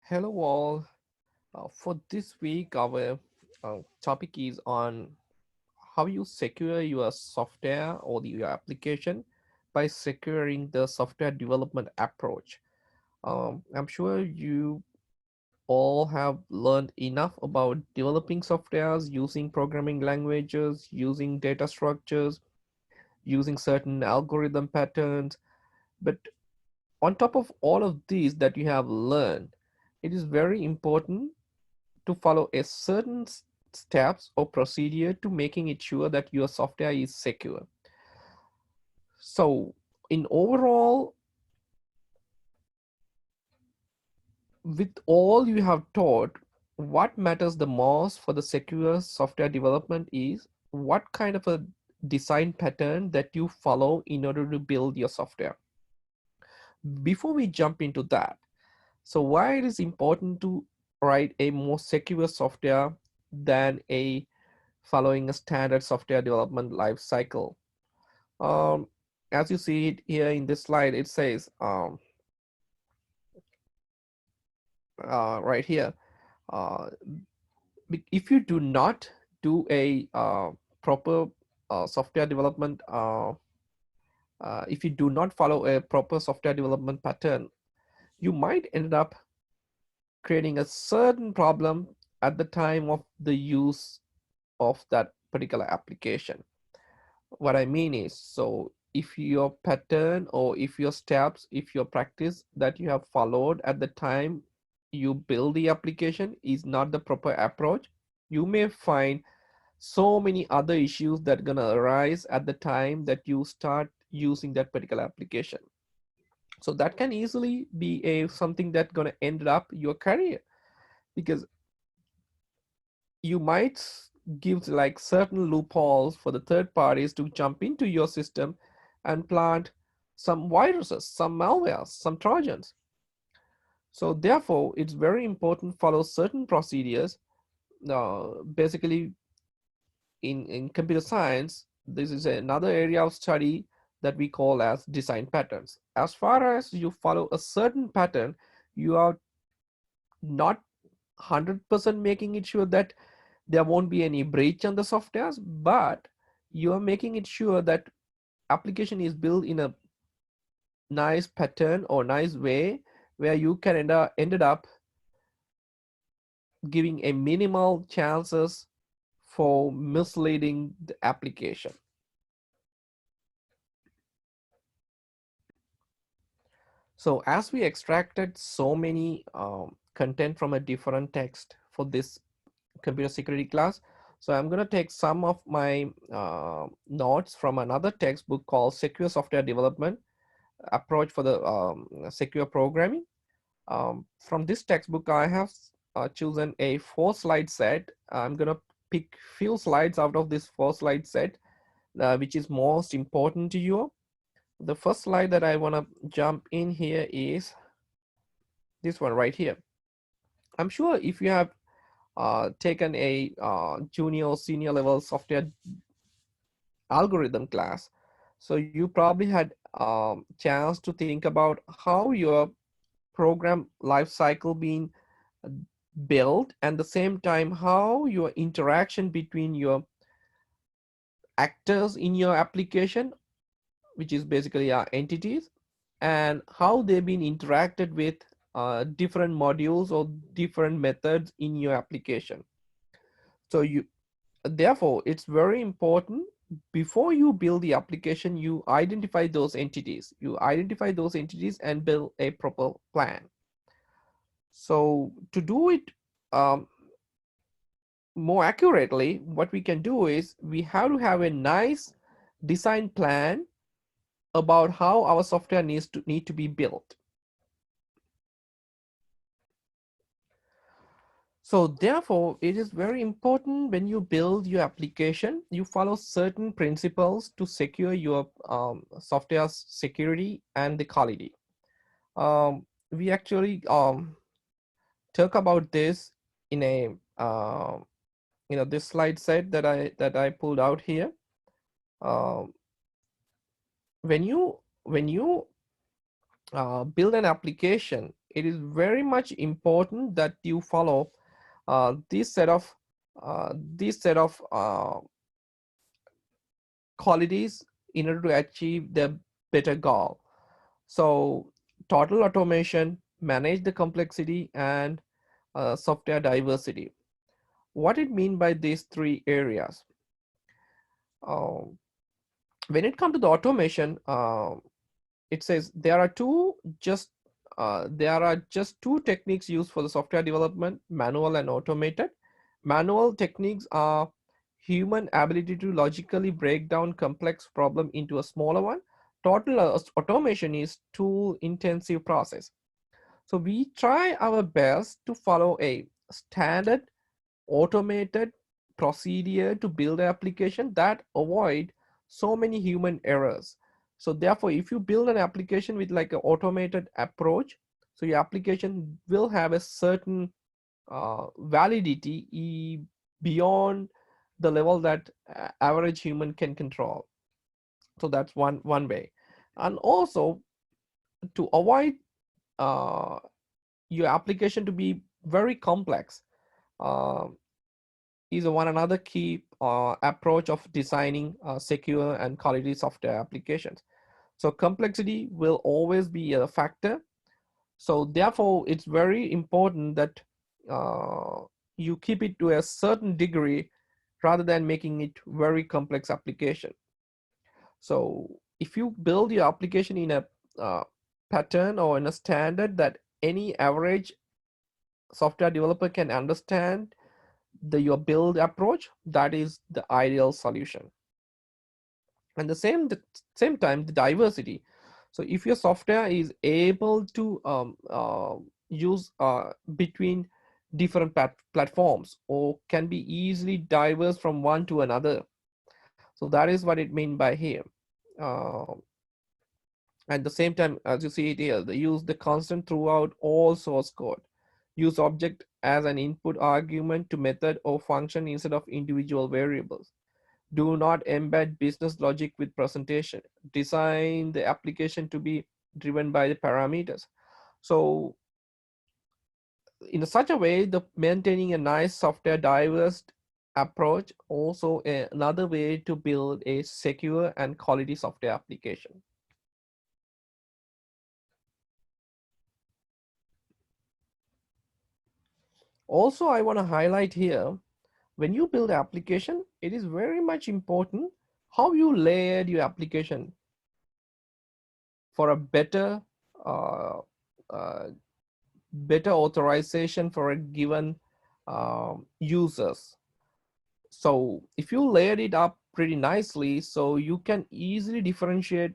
Hello all. For this week, our topic is on how you secure your software or your application by securing the software development approach. I'm sure you all have learned enough about developing softwares, using programming languages, using data structures, using certain algorithm patterns. But on top of all of these that you have learned, it is very important to follow a certain steps or procedure to making it sure that your software is secure. So in overall, with all you have taught, what matters the most for the secure software development is what kind of a design pattern that you follow in order to build your software. Before we jump into that, so why it is important to write a more secure software than a following a standard software development life cycle. Um, as you see it here in this slide, it says right here, uh, if you do not do a proper software development, if you do not follow a proper software development pattern, you might end up creating a certain problem at the time of the use of that particular application. What I mean is, so if your pattern or if your steps, if your practice that you have followed at the time you build the application is not the proper approach, you may find so many other issues that are gonna arise at the time that you start using that particular application. So that can easily be a something that gonna end up your career, because you might give like certain loopholes for the third parties to jump into your system and plant some viruses, some malwares, some trojans. So therefore, it's very important to follow certain procedures. Basically, in computer science, this is another area of study that we call as design patterns. As far as you follow a certain pattern, you are not 100% making it sure that there won't be any breach on the softwares, but you are making it sure that application is built in a nice pattern or nice way where you can ended up giving a minimal chances for misleading the application. So as we extracted so many content from a different text for this computer security class, so I'm going to take some of my notes from another textbook called Secure Software Development Approach for the Secure Programming. From this textbook, I have chosen a 4-slide set. I'm going to pick few slides out of this 4-slide set, which is most important to you. The first slide that I want to jump in here is this one right here. I'm sure if you have taken a junior or senior level software algorithm class, so you probably had chance to think about how your program life cycle being built, and the same time how your interaction between your actors in your application, which is basically our entities, and how they've been interacted with different modules or different methods in your application. So you therefore it's very important before you build the application, you identify those entities, and build a proper plan. So to do it um, more accurately, what we can do is we have to have a nice design plan about how our software need to be built. So therefore, it is very important when you build your application, you follow certain principles to secure your software's security and the quality. We actually talk about this in a this slide set that I pulled out here. Um, when you build an application, it is very much important that you follow this set of this set of qualities in order to achieve the better goal. So total automation, manage the complexity, and software diversity. What it mean by these three areas? Uh, when it comes to the automation, it says there are just two techniques used for the software development: manual and automated. Manual techniques are human ability to logically break down complex problem into a smaller one. Total automation is tool intensive process. So we try our best to follow a standard automated procedure to build an application that avoid so many human errors. So therefore, if you build an application with like an automated approach, so your application will have a certain validity beyond the level that average human can control. So that's one way. And also, to avoid uh, your application to be very complex, uh, is one another key approach of designing secure and quality software applications. So complexity will always be a factor. So therefore, it's very important that uh, you keep it to a certain degree rather than making it very complex application. So if you build your application in a uh, pattern or in a standard that any average software developer can understand your build approach, that is the ideal solution. And the same time, the diversity. So if your software is able to use between different platforms or can be easily diverse from one to another, so that is what it means by here. uh, At the same time, as you see it here, they use the constant throughout all source code. Use object as an input argument to method or function instead of individual variables. Do not embed business logic with presentation. Design the application to be driven by the parameters. So in such a way, the maintaining a nice software diverse approach also another way to build a secure and quality software application. Also, I want to highlight here, when you build an application, it is very much important how you layered your application for a uh, uh, better authorization for a given users. So if you layered it up pretty nicely, so you can easily differentiate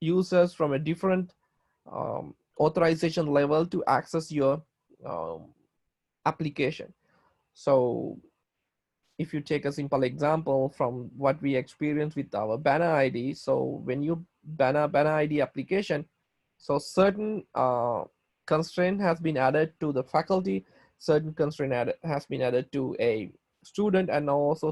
users from a different authorization level to access your um, application. So if you take a simple example from what we experienced with our banner ID, so when you banner ID application, so certain constraint has been added to the faculty, certain has been added to a student, and also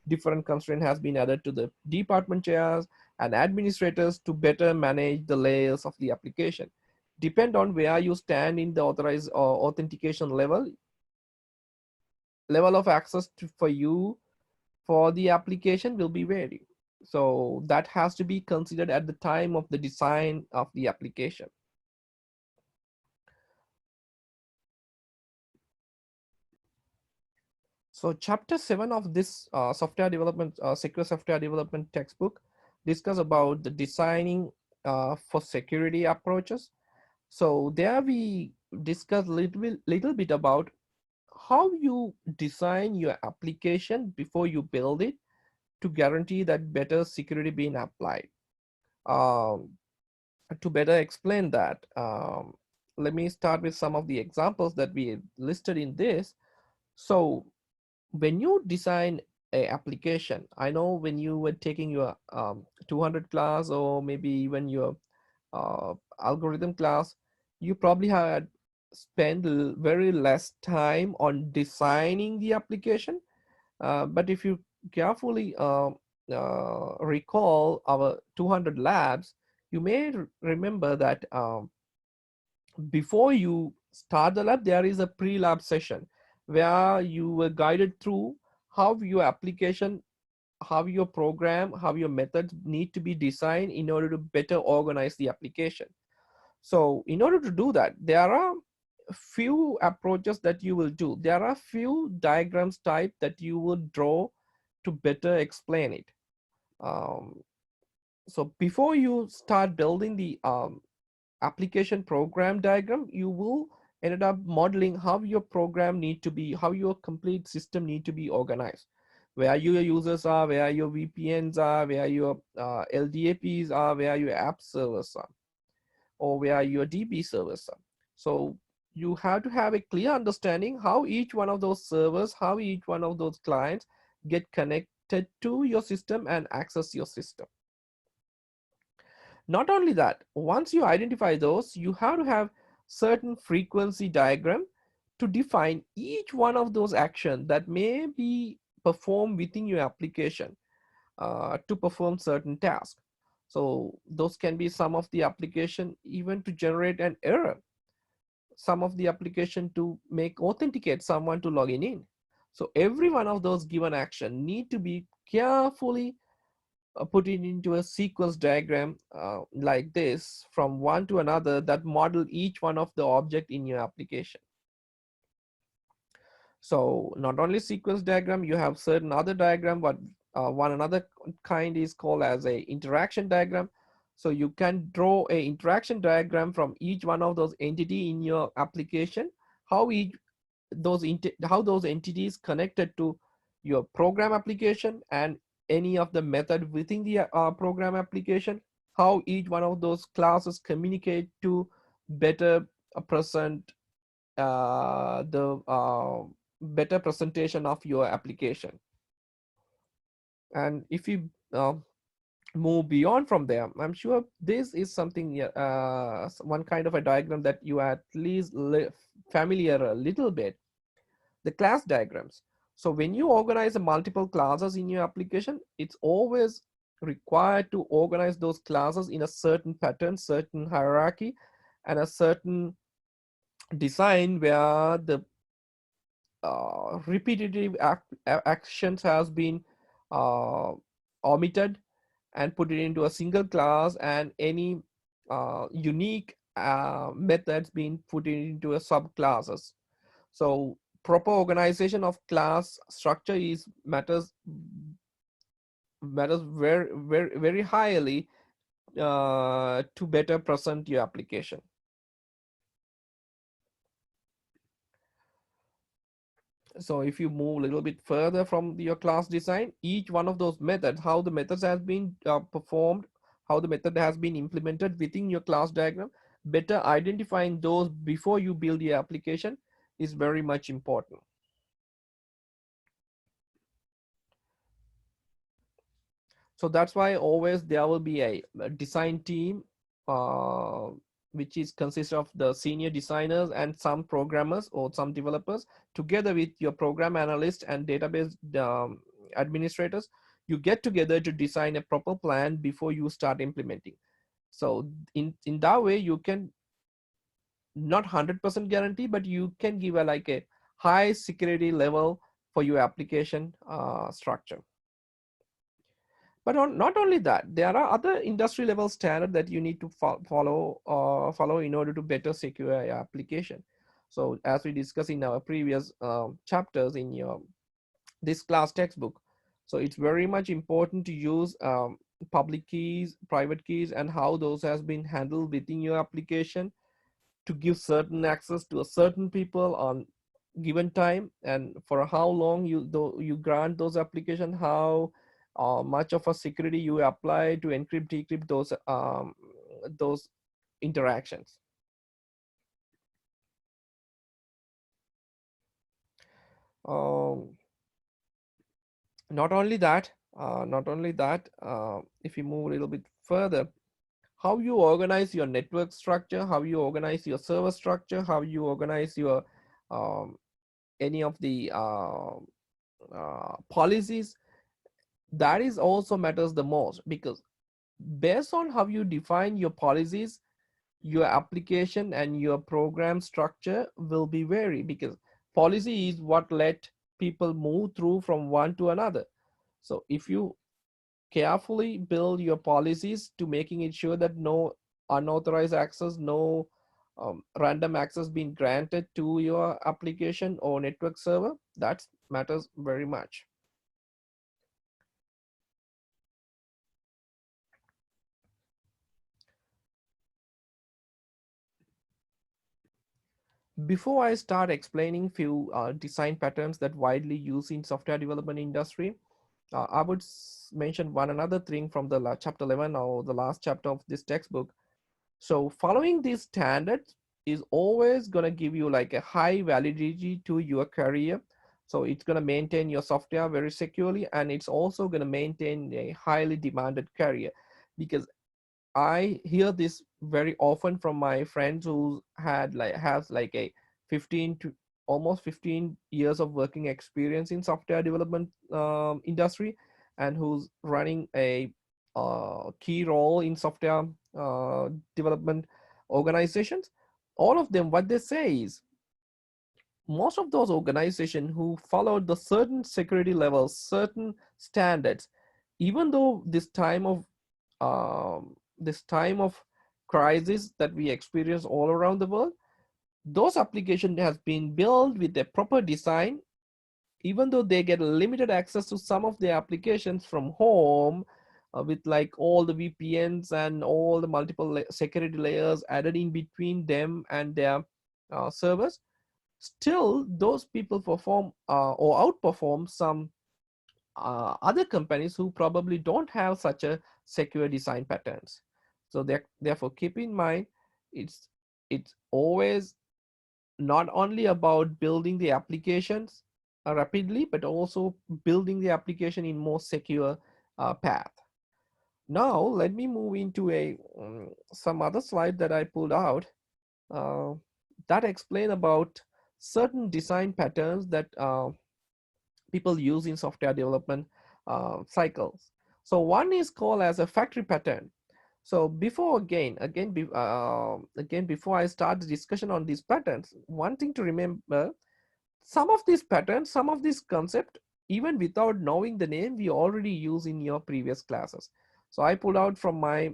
different constraint has been added to the department chairs and administrators to better manage the layers of the application. Depend on where you stand in the authorized or authentication level of access for you for the application will be varied. So that has to be considered at the time of the design of the application. So chapter 7 of this secure software development textbook discuss about the designing for security approaches. So there we discuss little bit about how you design your application before you build it to guarantee that better security being applied. Um, to better explain that, let me start with some of the examples that we listed in this. So when you design a application, I know when you were taking your 200 class or maybe even your algorithm class, you probably had spent very less time on designing the application. But if you carefully recall our 200 labs, you may remember that before you start the lab, there is a pre-lab session where you were guided through how your application, how your program, how your methods need to be designed in order to better organize the application. So in order to do that, there are few approaches that you will do. There are few diagrams type that you will draw to better explain it. Um, so before you start building the application program diagram, you will ended up modeling how your program need to be, how your complete system need to be organized, where your users are, where your VPNs are, where your LDAPs are, where your app servers are, or where your DB servers are. So you have to have a clear understanding how each one of those servers, how each one of those clients get connected to your system and access your system. Not only that, once you identify those, you have to have certain frequency diagram to define each one of those actions that may be performed within your application to perform certain tasks. So those can be some of the application even to generate an error, some of the application to make authenticate someone to log in. So every one of those given action need to be carefully put it into a sequence diagram like this from one to another that model each one of the object in your application. So not only sequence diagram, you have certain other diagram, but one another kind is called as a interaction diagram. So you can draw a interaction diagram from each one of those entity in your application, how each how those entities connected to your program application and any of the method within the program application, how each one of those classes communicate to better present the better presentation of your application. And if you move beyond from there, I'm sure this is something, one kind of a diagram that you at least familiar a little bit, the class diagrams. So when you organize multiple classes in your application, it's always required to organize those classes in a certain pattern, certain hierarchy, and a certain design where the repetitive actions has been uh, omitted and put it into a single class, and any unique methods being put into a subclasses. So proper organization of class structure is matters very highly to better present your application. So if you move a little bit further from your class design, each one of those methods, how the methods has been performed, how the method has been implemented within your class diagram, better identifying those before you build your application is very much important. So that's why always there will be a design team, uh, which is consists of the senior designers and some programmers or some developers, together with your program analyst and database administrators. You get together to design a proper plan before you start implementing. So in that way, you can not 100% guarantee, but you can give a like a high security level for your application structure. But not only that, there are other industry level standards that you need to follow in order to better secure your application. So as we discussed in our previous chapters in your this class textbook, so it's very much important to use public keys, private keys, and how those has been handled within your application to give certain access to a certain people on given time, and for how long you grant those application, how much of a security you apply to encrypt decrypt those interactions. um, Not only that, if you move a little bit further, how you organize your network structure, how you organize your server structure, how you organize your um, any of the policies, that is also matters the most, because based on how you define your policies, your application and your program structure will be vary, because policy is what let people move through from one to another. So if you carefully build your policies to making it sure that no unauthorized access, no random access being granted to your application or network server, that matters very much. Before I start explaining few design patterns that widely used in software development industry, I would mention one another thing from the chapter 11 or the last chapter of this textbook. So following these standards is always going to give you like a high validity to your career. So it's going to maintain your software very securely, and it's also going to maintain a highly demanded career, because I hear this very often from my friends who has like a 15 to almost 15 years of working experience in software development industry, and who's running a key role in software development organizations. All of them, what they say is, most of those organizations who followed the certain security levels, certain standards, even though this time of crisis that we experience all around the world, those applications has been built with a proper design. Even though they get limited access to some of the applications from home, with like all the VPNs and all the multiple security layers added in between them and their servers, still those people perform or outperform some other companies who probably don't have such a secure design patterns. So therefore keep in mind, it's it's always not only about building the applications rapidly, but also building the application in more secure path. Now let me move into a some other slide that I pulled out uh, that explain about certain design patterns that people use in software development cycles. So one is called as a factory pattern. So before again before I start the discussion on these patterns, one thing to remember, some of these patterns, some of these concept, even without knowing the name, we already use in your previous classes. So I pulled out from my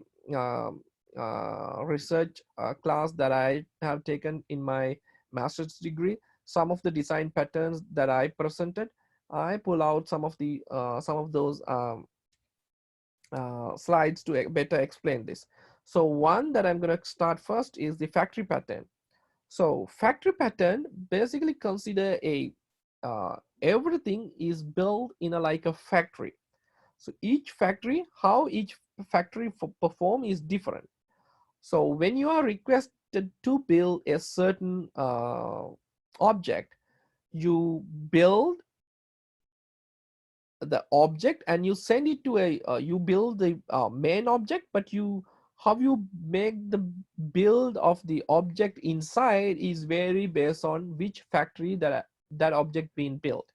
research class that I have taken in my master's degree, some of the design patterns that I presented. I pull out some of those slides to better explain this. So one that I'm going to start first is the factory pattern. So factory pattern basically consider a everything is built in a like a factory. So each factory, how each factory perform is different. So when you are requested to build a certain object, you build the object and you send it to a you build the main object, but you how you make the build of the object inside is very based on which factory that object being built.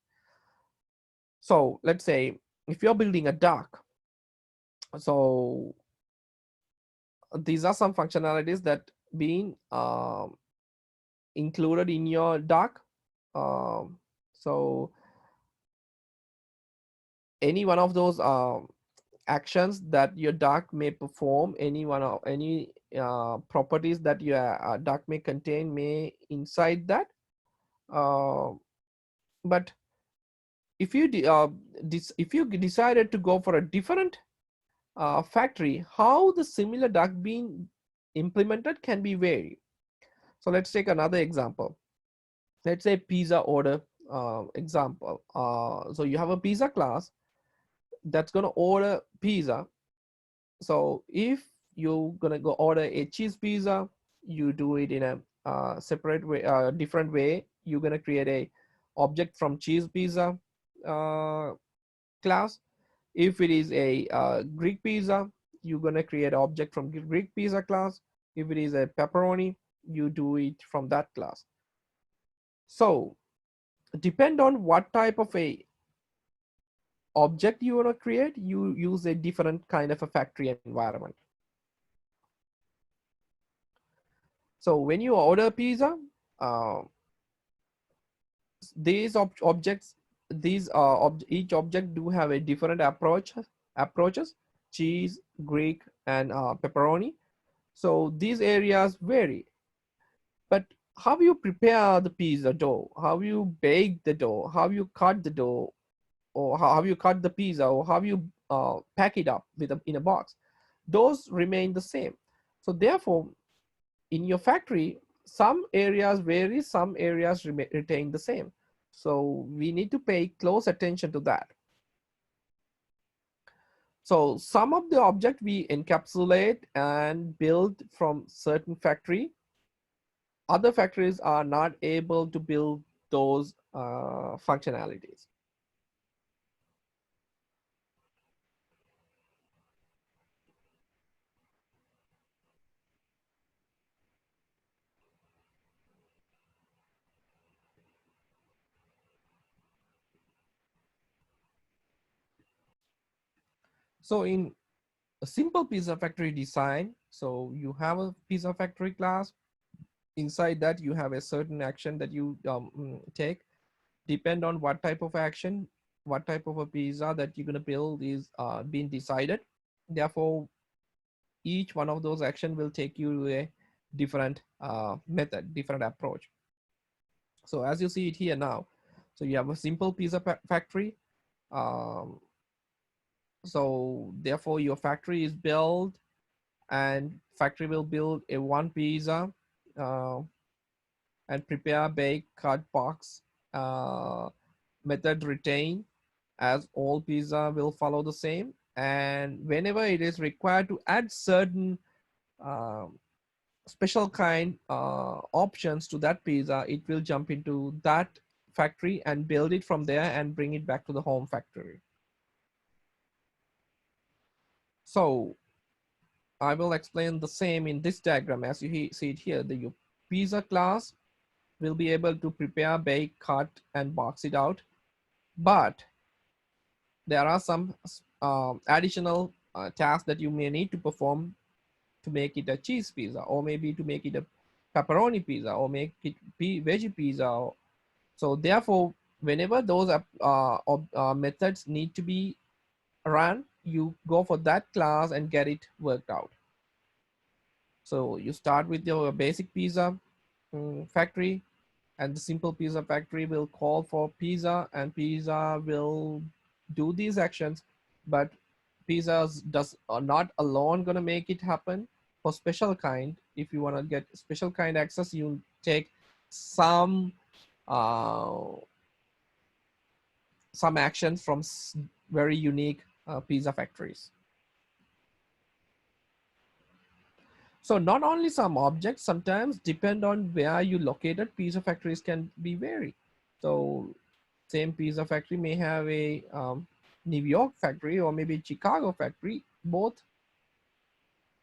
So let's say if you're building a dock, so these are some functionalities that being included in your dock. So any one of those actions that your dock may perform, any one of any properties that your dock may contain may inside that. Uh, but if you if you decided to go for a different factory, how the similar dock being implemented can be varied. So let's take another example. Let's say pizza order example. So you have a pizza class that's going to order pizza. So if you're gonna go order a cheese pizza, you do it in a separate way, different way. You're gonna create a object from cheese pizza uh, class. If it is a Greek pizza, you're gonna create an object from Greek pizza class. If it is a pepperoni, you do it from that class. So depend on what type of a object you want to create, you use a different kind of a factory environment. So when you order pizza, uh, these objects, each object do have a different approaches: cheese, Greek, and pepperoni. So these areas vary. But how you prepare the pizza dough, how you bake the dough, how you cut the dough, or how you cut the pizza, or how you pack it up in a box, those remain the same. So therefore, in your factory, some areas vary, some areas retain the same. So we need to pay close attention to that. So some of the object we encapsulate and build from certain factory. Other factories are not able to build those functionalities. So in a simple pizza factory design, so you have a pizza factory class. Inside that, you have a certain action that you take. Depend on what type of action, what type of a pizza that you're going to build is being decided. Therefore, each one of those action will take you to a different method, different approach. So as you see it here now, so you have a simple pizza factory. Um, so therefore your factory is built, and factory will build a one pizza uh, and prepare, bake, cut, box, uh, method retain, as all pizza will follow the same. And whenever it is required to add certain um, special kind options to that pizza, it will jump into that factory and build it from there and bring it back to the home factory. So I will explain the same in this diagram. As you see it here, the pizza class will be able to prepare, bake, cut, and box it out. But there are some additional tasks that you may need to perform to make it a cheese pizza, or maybe to make it a pepperoni pizza, or make it veggie pizza. So therefore, whenever those methods need to be run, you go for that class and get it worked out. So you start with your basic pizza factory, and the simple pizza factory will call for pizza, and pizza will do these actions. But pizzas does are not alone gonna make it happen. For special kind, if you want to get special kind access, you take some uh, some actions from very unique pizza factories. So not only some objects, sometimes depend on where you located, pizza factories can be vary. So same pizza factory may have a New York factory or maybe Chicago factory, both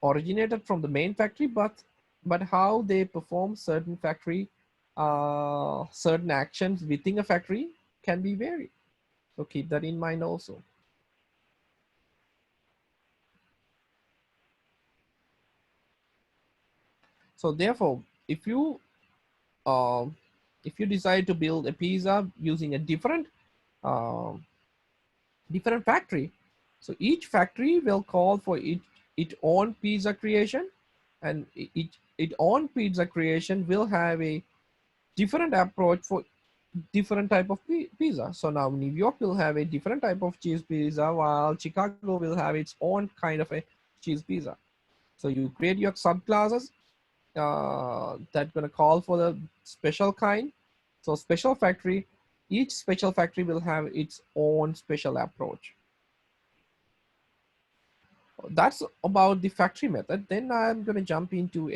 originated from the main factory, but how they perform certain factory, certain actions within a factory can be varied. So keep that in mind also. So therefore, um, if you decide to build a pizza using a um, different factory, so each factory will call for its own pizza creation, and its own pizza creation will have a different approach for different type of pizza. So now New York will have a different type of cheese pizza, while Chicago will have its own kind of a cheese pizza. So you create your subclasses that gonna call for the special kind. So special factory, each special factory will have its own special approach. That's about the factory method. Then I'm gonna jump into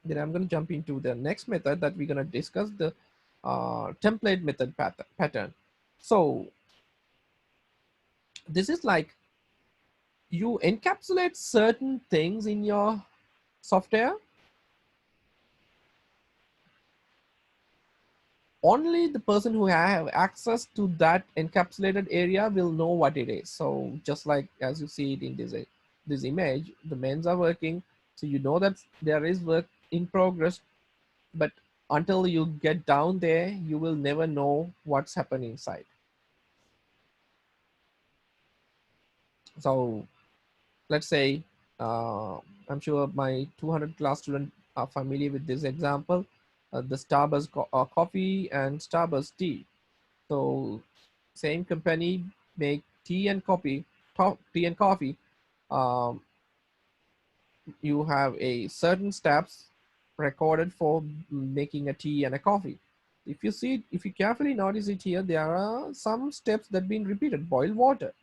the next method that we're gonna discuss, the template method pattern. So this is like you encapsulate certain things in your software. Only the person who have access to that encapsulated area will know what it is. So just like as you see it in this image, the men's are working. So you know that there is work in progress, but until you get down there, you will never know what's happening inside. So let's say, I'm sure my 200 class students are familiar with this example, the Starbucks coffee and Starbucks tea. So same company make tea and coffee, tea and coffee. Um, you have a certain steps recorded for making a tea and a coffee. If you see, if you carefully notice it here, there are some steps that been repeated. Boil water,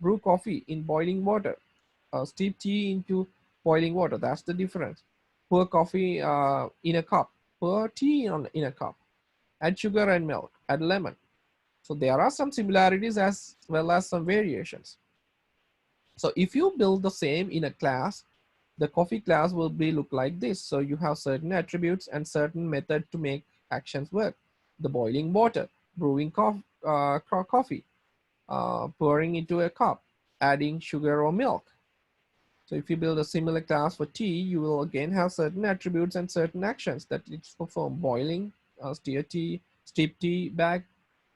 brew coffee in boiling water, steep tea into boiling water. That's the difference. Pour coffee in a cup, pour tea in a cup, add sugar and milk, add lemon. So there are some similarities as well as some variations. So if you build the same in a class, the coffee class will be look like this. So you have certain attributes and certain method to make actions work. The boiling water, brewing coffee, pouring into a cup, adding sugar or milk. So if you build a similar class for tea, you will again have certain attributes and certain actions that it's perform: boiling, steep tea bag,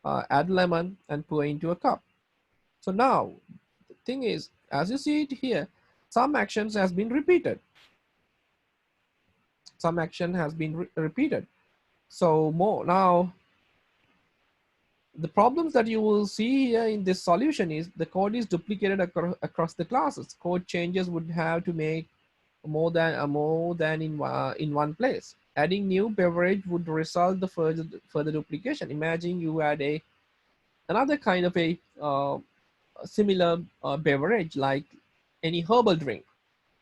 add lemon, and pour into a cup. So now the thing is, as you see it here, some actions has been repeated. Some action has been repeated. So more now, the problems that you will see here in this solution is the code is duplicated across the classes. Code changes would have to make more than in one place. Adding new beverage would result the further duplication. Imagine you add a another kind of a similar beverage like any herbal drink.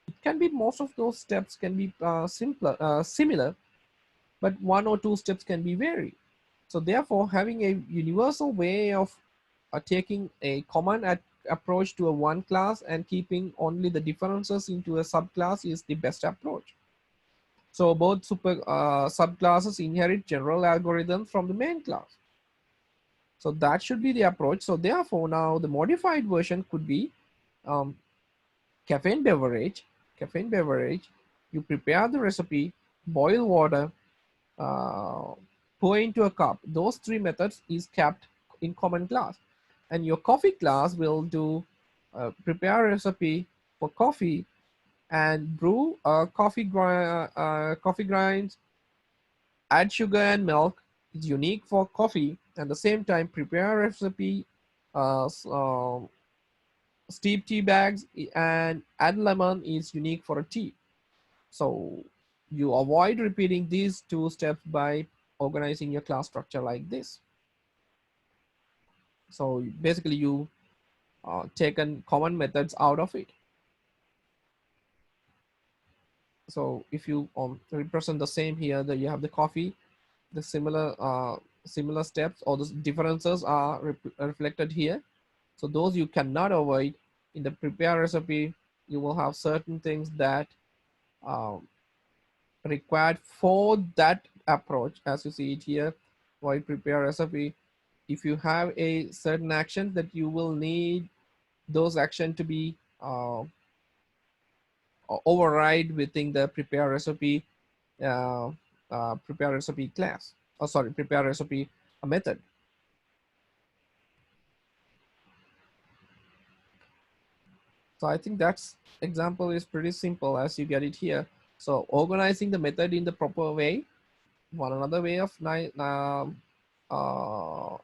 It can be most of those steps can be similar, but one or two steps can be vary. So therefore, having a universal way of taking a common approach to a one class and keeping only the differences into a subclass is the best approach. So both subclasses inherit general algorithms from the main class. So that should be the approach. So therefore, now the modified version could be um, caffeine beverage. Caffeine beverage. You prepare the recipe, boil water, uh, pour into a cup. Those three methods is kept in common class. And your coffee class will do prepare a recipe for coffee and brew coffee grinds, add sugar and milk. It's unique for coffee. At the same time, prepare a recipe, uh, steep tea bags, and add lemon is unique for a tea. So you avoid repeating these two steps by organizing your class structure like this. So basically you taken common methods out of it. So if you represent the same here, that you have the coffee, the similar steps or the differences are reflected here. So those you cannot avoid. In the prepare recipe, you will have certain things that um, required for that approach. As you see it here, while prepare recipe, if you have a certain action that you will need those action to be override within the uh, prepare recipe class. Oh, sorry, prepare recipe method. So I think that's example is pretty simple as you get it here. So organizing the method in the proper way, one another way of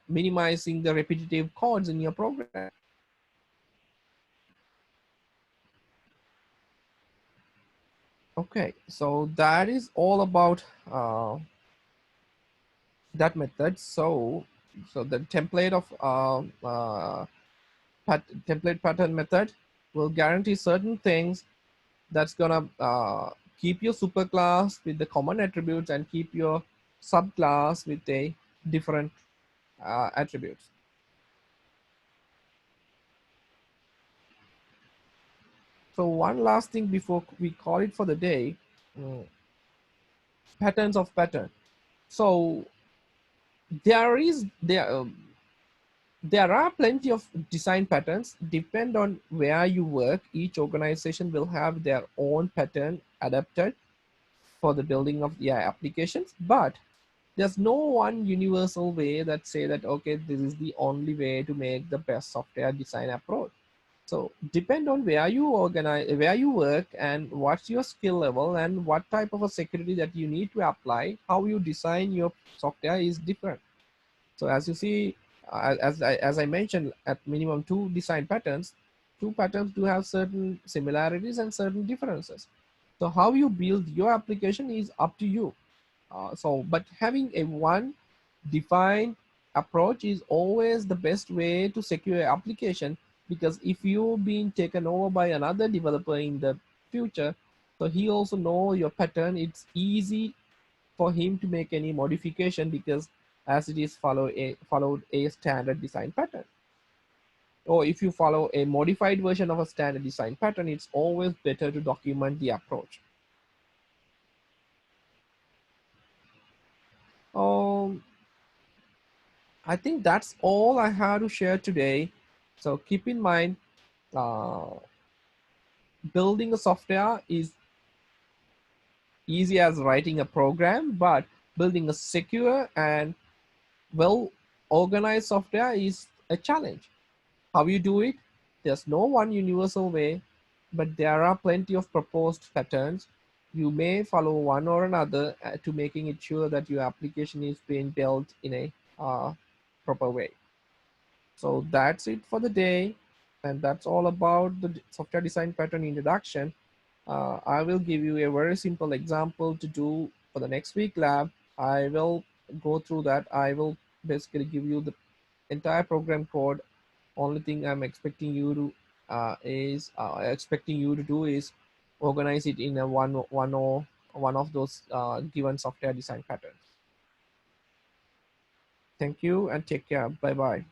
minimizing the repetitive codes in your program. Okay, so that is all about that method. So the template of template pattern method will guarantee certain things that's gonna keep your superclass with the common attributes and keep your subclass with a different attributes. So one last thing before we call it for the day, mm, patterns of pattern. So there is there. There are plenty of design patterns. Depend on where you work. Each organization will have their own pattern adapted for the building of their applications, but there's no one universal way that say that okay, this is the only way to make the best software design approach. So depend on where you organize, where you work, and what's your skill level, and what type of a security that you need to apply. How you design your software is different. So as you see, as I mentioned, at minimum two design patterns, two patterns do have certain similarities and certain differences. So how you build your application is up to you. But having a one defined approach is always the best way to secure your application, because if you're being taken over by another developer in the future, so he also know your pattern, it's easy for him to make any modification, because as it is followed a standard design pattern. Or if you follow a modified version of a standard design pattern, it's always better to document the approach. um, I think that's all I have to share today. So keep in mind, uh, building a software is easy as writing a program, but building a secure and well organized software is a challenge. How you do it? There's no one universal way, but there are plenty of proposed patterns. You may follow one or another to making it sure that your application is being built in a proper way. So that's it for the day. And that's all about the software design pattern introduction. I will give you a very simple example to do for the next week lab. I will go through that. I will basically give you the entire program code. Only thing I'm expecting you to do is organize it in a one of those given software design patterns. Thank you and take care. Bye bye.